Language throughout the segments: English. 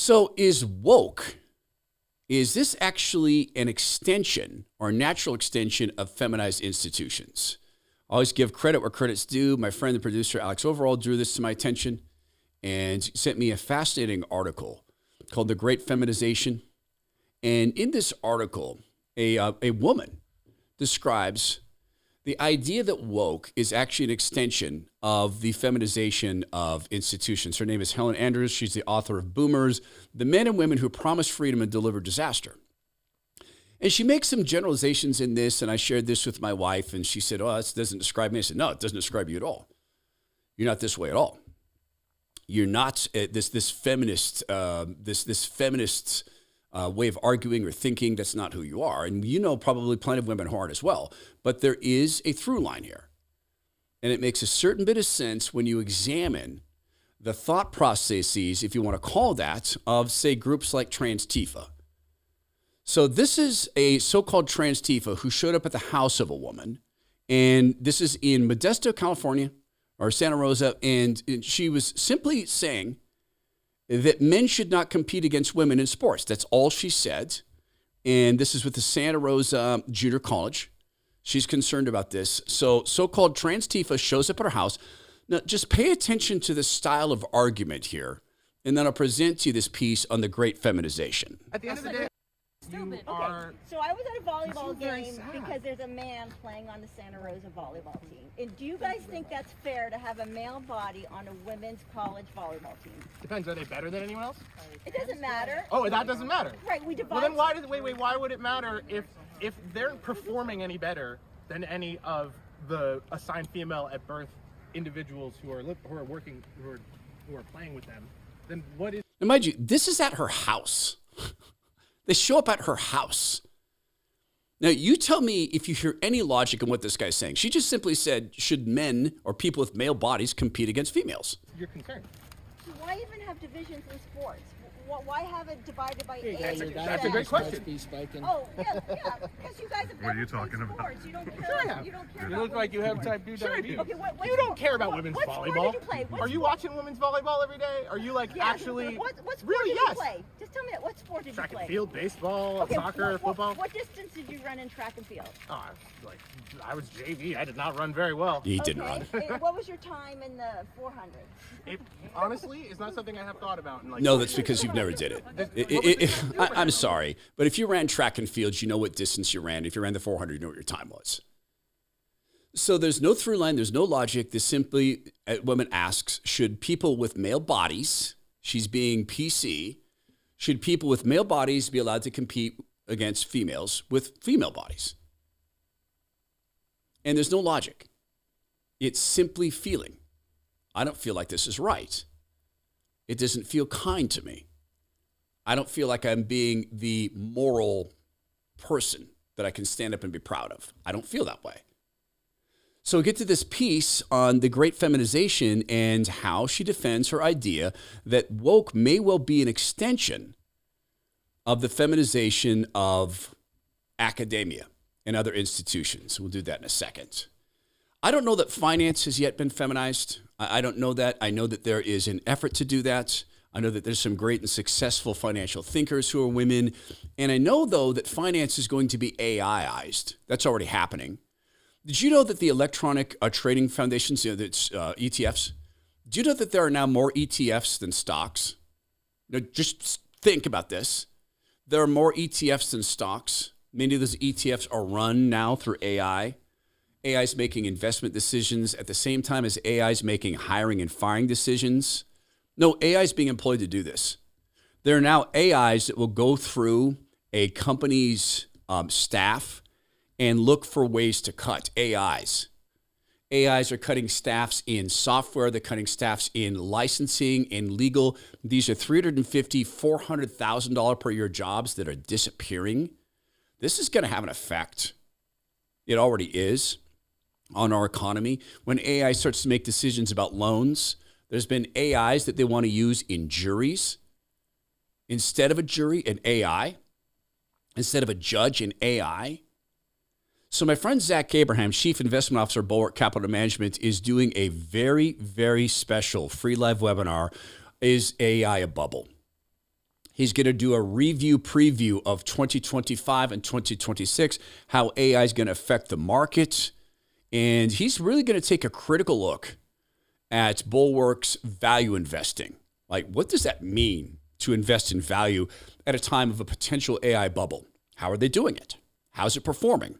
So is this actually an extension or a natural extension of feminized institutions? I always give credit where credit's due. My friend, the producer, Alex Overall, drew this to my attention and sent me a fascinating article called The Great Feminization. And in this article, a woman describes the idea that woke is actually an extension of the feminization of institutions. Her name is Helen Andrews. She's the author of Boomers, The Men and Women Who Promised Freedom and Delivered Disaster. And she makes some generalizations in this, and I shared this with my wife, and she said, oh, this doesn't describe me. I said, no, it doesn't describe you at all. You're not this way at all. You're not this feminist way of arguing or thinking. That's not who you are. And you know probably plenty of women who aren't as well. But there is a through line here. And it makes a certain bit of sense when you examine the thought processes, if you want to call that, of, say, groups like Trans Tifa. So this is a so-called Trans Tifa who showed up at the house of a woman. And this is in Modesto, California, or Santa Rosa. And she was simply saying that men should not compete against women in sports. That's all she said. And this is with the Santa Rosa Junior College. She's concerned about this. So-called Trans Tifa shows up at her house. Now, just pay attention to the style of argument here, and then I'll present to you this piece on the Great Feminization. At the end of the day, Okay, so I was at a volleyball game because there's a man playing on the Santa Rosa volleyball team. And do you guys think that's fair to have a male body on a women's college volleyball team? Depends. Are they better than anyone else? It doesn't matter. Oh, that doesn't matter. Right, we divide. Well, then why why would it matter if they're performing any better than any of the assigned female at birth individuals who are playing with them? Then what is? Now, mind you, this is at her house. They show up at her house. Now, you tell me if you hear any logic in what this guy's saying. She just simply said, should men or people with male bodies compete against females? Your concern. So why even have divisions in sports? Why have it divided by age? That's a great question. Oh, yeah, because you guys have What are you talking about? You don't care. Sure I have. You don't care. You about look like you have type 2 diabetes. Okay, You don't care about women's what volleyball. Sport did you play? Are you watching women's volleyball every day? Are you actually? What sport really? did Yes. you play? Just tell me what sport did Track you play? and field, baseball, Okay, soccer, football. What distance did you run in track and field? Oh, I was JV. I did not run very well. He didn't run. What was your time in the 400? It honestly is not something I have thought about. No, that's because you've never did it. I'm sorry, but if you ran track and field, you know what distance you ran. If you ran the 400, you know what your time was. So there's no through line, there's no logic. This simply, a woman asks, should people with male bodies, she's being PC, should people with male bodies be allowed to compete against females with female bodies? And there's no logic. It's simply feeling. I don't feel like this is right. It doesn't feel kind to me. I don't feel like I'm being the moral person that I can stand up and be proud of. I don't feel that way. So we get to this piece on the Great Feminization and how she defends her idea that woke may well be an extension of the feminization of academia and other institutions. We'll do that in a second. I don't know that finance has yet been feminized. I don't know that. I know that there is an effort to do that. I know that there's some great and successful financial thinkers who are women. And I know, though, that finance is going to be AIized. That's already happening. Did you know that the electronic trading foundations, that's ETFs, do you know that there are now more ETFs than stocks? Now, just think about this. There are more ETFs than stocks. Many of those ETFs are run now through AI. AI is making investment decisions at the same time as AI is making hiring and firing decisions. No, AI is being employed to do this. There are now AIs that will go through a company's staff and look for ways to cut. AIs. AIs are cutting staffs in software. They're cutting staffs in licensing and legal. These are $350,000, $400,000 per year jobs that are disappearing. This is going to have an effect. It already is on our economy. When AI starts to make decisions about loans, there's been AIs that they want to use in juries. Instead of a jury, an AI. Instead of a judge, an AI. So my friend Zach Abraham, Chief Investment Officer, Bulwark Capital Management, is doing a very, very special free live webinar. Is AI a bubble? He's going to do a review preview of 2025 and 2026, how AI is going to affect the market. And he's really going to take a critical look at Bulwark's value investing. Like, what does that mean to invest in value at a time of a potential AI bubble? How are they doing it? How's it performing?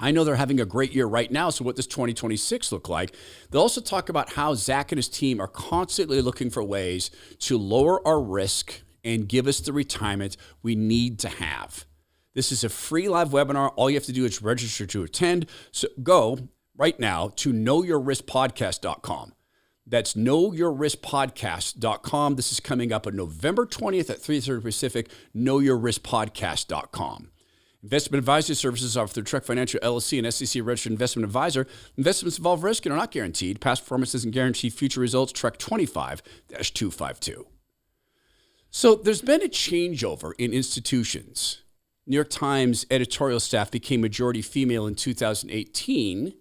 I know they're having a great year right now, so what does 2026 look like? They'll also talk about how Zach and his team are constantly looking for ways to lower our risk and give us the retirement we need to have. This is a free live webinar. All you have to do is register to attend. So go right now to knowyourriskpodcast.com. That's knowyourriskpodcast.com. This is coming up on November 20th at 3:30 Pacific, knowyourriskpodcast.com. Investment advisory services offered through Trek Financial LLC, and SEC registered investment advisor. Investments involve risk and are not guaranteed. Past performance doesn't guarantee future results. Trek 25-252. So there's been a changeover in institutions. New York Times editorial staff became majority female in 2018,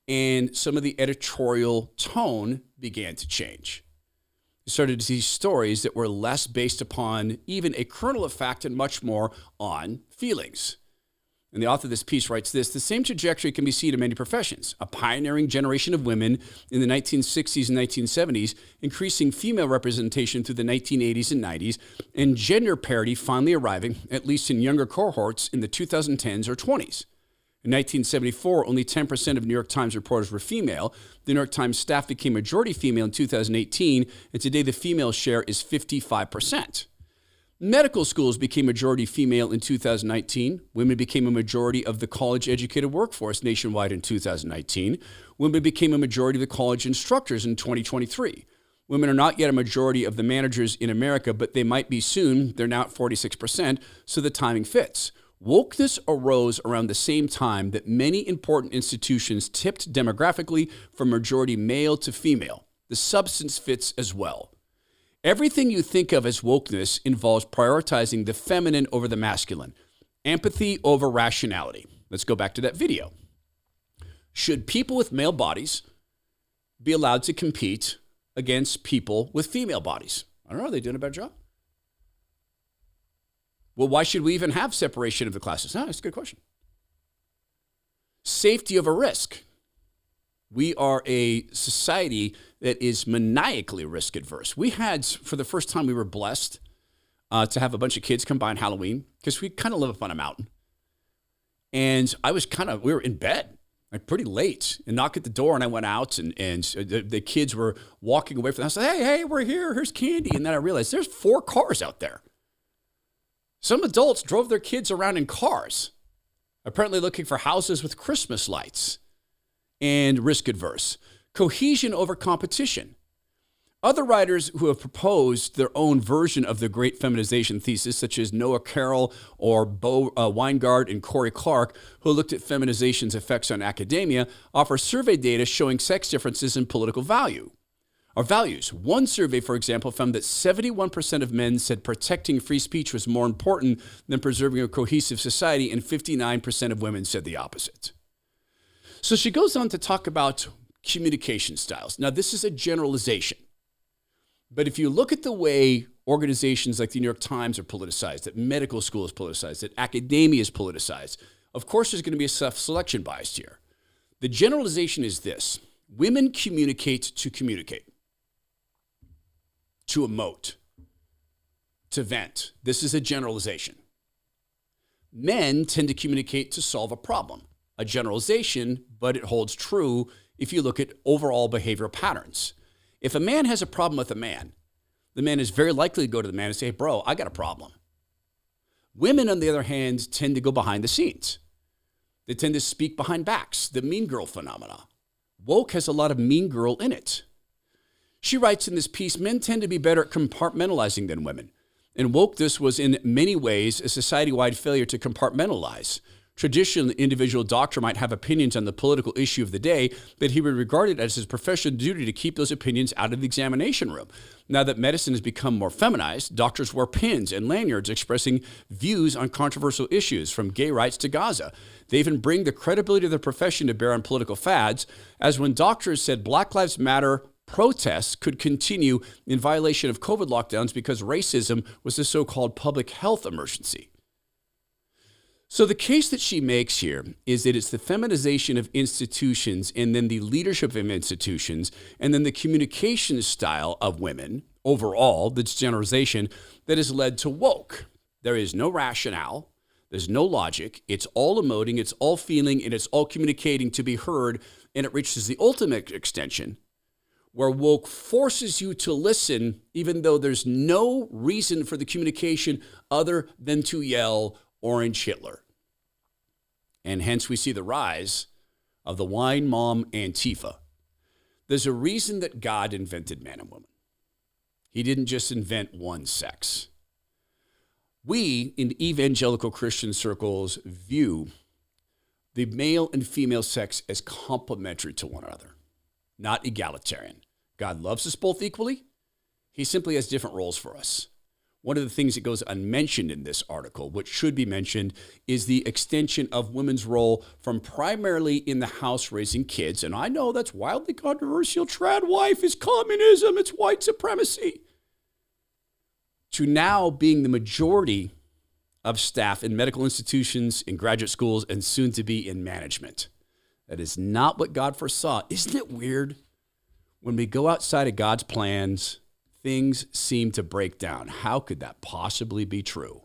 and some of the editorial tone began to change. You started to see stories that were less based upon even a kernel of fact and much more on feelings. And the author of this piece writes this: the same trajectory can be seen in many professions. A pioneering generation of women in the 1960s and 1970s, increasing female representation through the 1980s and 90s, and gender parity finally arriving, at least in younger cohorts, in the 2010s or 20s. In 1974, only 10% of New York Times reporters were female. The New York Times staff became majority female in 2018, and today the female share is 55%. Medical schools became majority female in 2019. Women became a majority of the college-educated workforce nationwide in 2019. Women became a majority of the college instructors in 2023. Women are not yet a majority of the managers in America, but they might be soon. They're now at 46%, so the timing fits. Wokeness arose around the same time that many important institutions tipped demographically from majority male to female. The substance fits as well. Everything you think of as wokeness involves prioritizing the feminine over the masculine, empathy over rationality. Let's go back to that video. Should people with male bodies be allowed to compete against people with female bodies? I don't know. Are they doing a better job? Well, why should we even have separation of the classes? No, that's a good question. Safety over risk. We are a society that is maniacally risk adverse. We had, for the first time, we were blessed to have a bunch of kids come by on Halloween because we kind of live up on a mountain. And we were in bed like pretty late and knocked at the door, and I went out and the kids were walking away from the house. Hey, we're here. Here's candy. And then I realized there's 4 cars out there. Some adults drove their kids around in cars, apparently looking for houses with Christmas lights, and risk adverse. Cohesion over competition. Other writers who have proposed their own version of the Great Feminization thesis, such as Noah Carroll or Bo Weingart and Corey Clark, who looked at feminization's effects on academia, offer survey data showing sex differences in political values. One survey, for example, found that 71% of men said protecting free speech was more important than preserving a cohesive society, and 59% of women said the opposite. So she goes on to talk about communication styles. Now, this is a generalization, but if you look at the way organizations like the New York Times are politicized, that medical school is politicized, that academia is politicized, of course there's going to be a self-selection bias here. The generalization is this: women communicate, to emote, to vent. This is a generalization. Men tend to communicate to solve a problem. A generalization, but it holds true if you look at overall behavioral patterns. If a man has a problem with a man, the man is very likely to go to the man and say, hey, bro, I got a problem. Women, on the other hand, tend to go behind the scenes. They tend to speak behind backs, the mean girl phenomena. Woke has a lot of mean girl in it. She writes in this piece, men tend to be better at compartmentalizing than women. And wokeness was in many ways a society-wide failure to compartmentalize. Traditionally, an individual doctor might have opinions on the political issue of the day, but he would regard it as his professional duty to keep those opinions out of the examination room. Now that medicine has become more feminized, doctors wear pins and lanyards expressing views on controversial issues, from gay rights to Gaza. They even bring the credibility of their profession to bear on political fads, as when doctors said Black Lives Matter, protests could continue in violation of COVID lockdowns because racism was a so-called public health emergency. So the case that she makes here is that it's the feminization of institutions and then the leadership of institutions and then the communication style of women overall, that's generalization, that has led to woke. There is no rationale. There's no logic. It's all emoting. It's all feeling. And it's all communicating to be heard. And it reaches the ultimate extension where woke forces you to listen even though there's no reason for the communication other than to yell Orange Hitler. And hence we see the rise of the wine mom Antifa. There's a reason that God invented man and woman. He didn't just invent one sex. We, in evangelical Christian circles, view the male and female sex as complementary to one another, not egalitarian. God loves us both equally. He simply has different roles for us. One of the things that goes unmentioned in this article, which should be mentioned, is the extension of women's role from primarily in the house raising kids. And I know that's wildly controversial. Trad wife is communism. It's white supremacy. To now being the majority of staff in medical institutions, in graduate schools, and soon to be in management. That is not what God foresaw. Isn't it weird? When we go outside of God's plans, things seem to break down. How could that possibly be true?